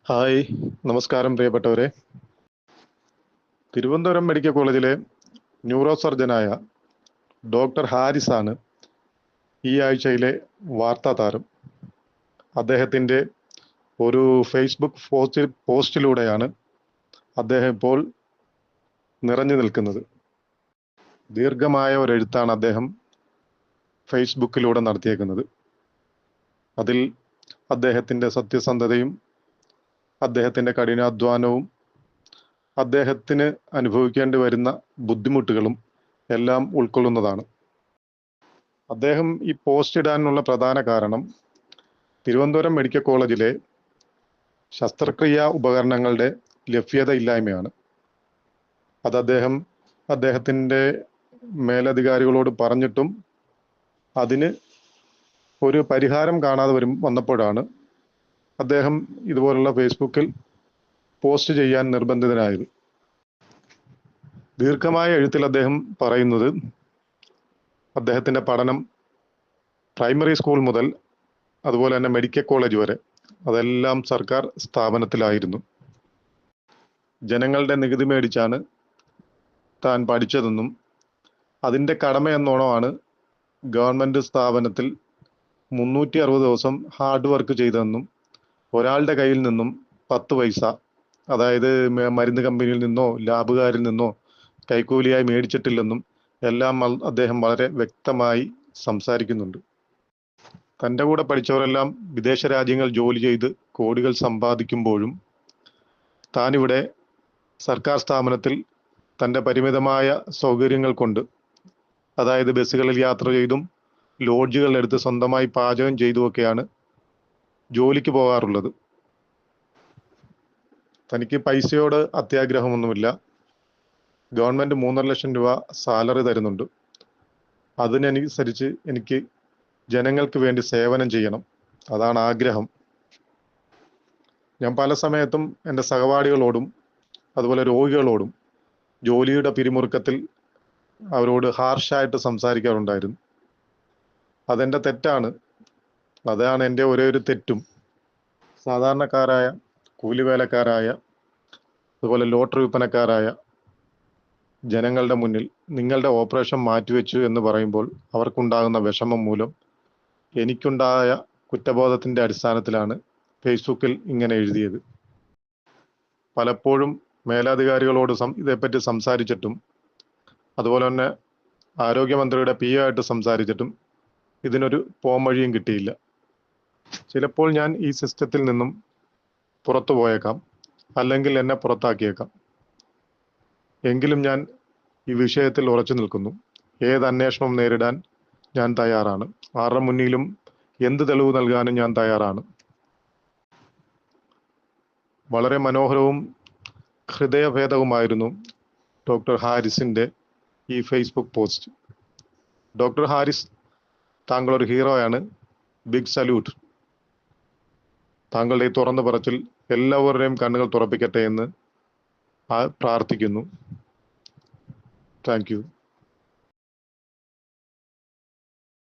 Hi, നമസ്കാരം പ്രിയപ്പെട്ടവരെ. Thiruvananthapuram medical കോളേജിലെ ന്യൂറോ സർജനായ ഡോക്ടർ ഹാരിസ് ആണ് ഈ ആഴ്ചയിലെ വാർത്താ താരം. അദ്ദേഹത്തിൻ്റെ ഒരു ഫേസ്ബുക്ക് പോസ്റ്റിലൂടെയാണ് അദ്ദേഹം ഇപ്പോൾ നിറഞ്ഞു നിൽക്കുന്നത്. ദീർഘമായ ഒരു എഴുത്താണ് അദ്ദേഹം ഫേസ്ബുക്കിലൂടെ നടത്തിയേക്കുന്നത്. അതിൽ അദ്ദേഹത്തിൻ്റെ സത്യസന്ധതയും അദ്ദേഹത്തിൻ്റെ കഠിനാധ്വാനവും അദ്ദേഹത്തിന് അനുഭവിക്കേണ്ടി വരുന്ന ബുദ്ധിമുട്ടുകളും എല്ലാം ഉൾക്കൊള്ളുന്നതാണ്. അദ്ദേഹം ഈ പോസ്റ്റ് ഇടാനുള്ള പ്രധാന കാരണം തിരുവനന്തപുരം മെഡിക്കൽ കോളേജിലെ ശസ്ത്രക്രിയാ ഉപകരണങ്ങളുടെ ലഭ്യത ഇല്ലായ്മയാണ്. അത് അദ്ദേഹത്തിൻ്റെ മേലധികാരികളോട് പറഞ്ഞിട്ടും അതിന് ഒരു പരിഹാരം കാണാതെ വന്നപ്പോഴാണ് അദ്ദേഹം ഇതുപോലുള്ള ഫേസ്ബുക്കിൽ പോസ്റ്റ് ചെയ്യാൻ നിർബന്ധിതനായത്. ദീർഘമായ എഴുത്തിൽ അദ്ദേഹം പറയുന്നത് അദ്ദേഹത്തിൻ്റെ പഠനം പ്രൈമറി സ്കൂൾ മുതൽ അതുപോലെ തന്നെ മെഡിക്കൽ കോളേജ് വരെ അതെല്ലാം സർക്കാർ സ്ഥാപനത്തിലായിരുന്നു. ജനങ്ങളുടെ നികുതി മേടിച്ചാണ് താൻ പഠിച്ചതെന്നും അതിൻ്റെ കടമയെന്നോണമാണ് ഗവൺമെൻറ് സ്ഥാപനത്തിൽ 360 ദിവസം ഹാർഡ് വർക്ക് ചെയ്തതെന്നും ഒരാളുടെ കയ്യിൽ നിന്നും 10 പൈസ, അതായത് മരുന്ന് കമ്പനിയിൽ നിന്നോ ലാബുകാരിൽ നിന്നോ കൈക്കൂലിയായി മേടിച്ചിട്ടില്ലെന്നും എല്ലാം അദ്ദേഹം വളരെ വ്യക്തമായി സംസാരിക്കുന്നുണ്ട്. തൻ്റെ കൂടെ പഠിച്ചവരെല്ലാം വിദേശ രാജ്യങ്ങൾ ജോലി ചെയ്ത് കോടികൾ സമ്പാദിക്കുമ്പോഴും താനിവിടെ സർക്കാർ സ്ഥാപനത്തിൽ തൻ്റെ പരിമിതമായ സൗകര്യങ്ങൾ കൊണ്ട്, അതായത് ബസ്സുകളിൽ യാത്ര ചെയ്തും ലോഡ്ജുകളെടുത്ത് സ്വന്തമായി പാചകം ചെയ്തുമൊക്കെയാണ് ജോലിക്ക് പോകാറുള്ളത്. തനിക്ക് പൈസയോട് അത്യാഗ്രഹമൊന്നുമില്ല. ഗവൺമെൻറ് 3.5 ലക്ഷം രൂപ സാലറി തരുന്നുണ്ട്. അതിനനുസരിച്ച് എനിക്ക് ജനങ്ങൾക്ക് വേണ്ടി സേവനം ചെയ്യണം, അതാണ് ആഗ്രഹം. ഞാൻ പല സമയത്തും എൻ്റെ സഹപാഠികളോടും അതുപോലെ രോഗികളോടും ജോലിയുടെ പിരിമുറുക്കത്തിൽ അവരോട് ഹാർഷായിട്ട് സംസാരിക്കാറുണ്ടായിരുന്നു. അതെൻ്റെ തെറ്റാണ്. അതാണ് എൻ്റെ ഒരേ ഒരു തെറ്റും. സാധാരണക്കാരായ കൂലിവേലക്കാരായ അതുപോലെ ലോട്ടറി വിൽപ്പനക്കാരായ ജനങ്ങളുടെ മുന്നിൽ നിങ്ങളുടെ ഓപ്പറേഷൻ മാറ്റിവെച്ചു എന്ന് പറയുമ്പോൾ അവർക്കുണ്ടാകുന്ന വിഷമം മൂലം എനിക്കുണ്ടായ കുറ്റബോധത്തിൻ്റെ അടിസ്ഥാനത്തിലാണ് ഫേസ്ബുക്കിൽ ഇങ്ങനെ എഴുതിയത്. പലപ്പോഴും മേലധികാരികളോട് ഇതേപ്പറ്റി സംസാരിച്ചിട്ടും അതുപോലെ തന്നെ ആരോഗ്യമന്ത്രിയുടെ PA ആയിട്ട് സംസാരിച്ചിട്ടും ഇതിനൊരു പോംവഴിയും കിട്ടിയില്ല. ചിലപ്പോൾ ഞാൻ ഈ സിസ്റ്റത്തിൽ നിന്നും പുറത്തു പോയേക്കാം, അല്ലെങ്കിൽ എന്നെ പുറത്താക്കിയേക്കാം. എങ്കിലും ഞാൻ ഈ വിഷയത്തിൽ ഉറച്ചു നിൽക്കുന്നു. ഏത് അന്വേഷണവും നേരിടാൻ ഞാൻ തയ്യാറാണ്. ആരുടെ മുന്നിലും എന്ത് തെളിവ് നൽകാനും ഞാൻ തയ്യാറാണ്. വളരെ മനോഹരവും ഹൃദയഭേദവുമായിരുന്നു ഡോക്ടർ ഹാരിസിൻ്റെ ഈ ഫേസ്ബുക്ക് പോസ്റ്റ്. ഡോക്ടർ ഹാരിസ്, താങ്കളൊരു ഹീറോയാണ്. Big salute. താങ്കളുടെ ഈ തുറന്നു പറച്ചിൽ എല്ലാവരുടെയും കണ്ണുകൾ തുറപ്പിക്കട്ടെ എന്ന് പ്രാർത്ഥിക്കുന്നു. Thank U.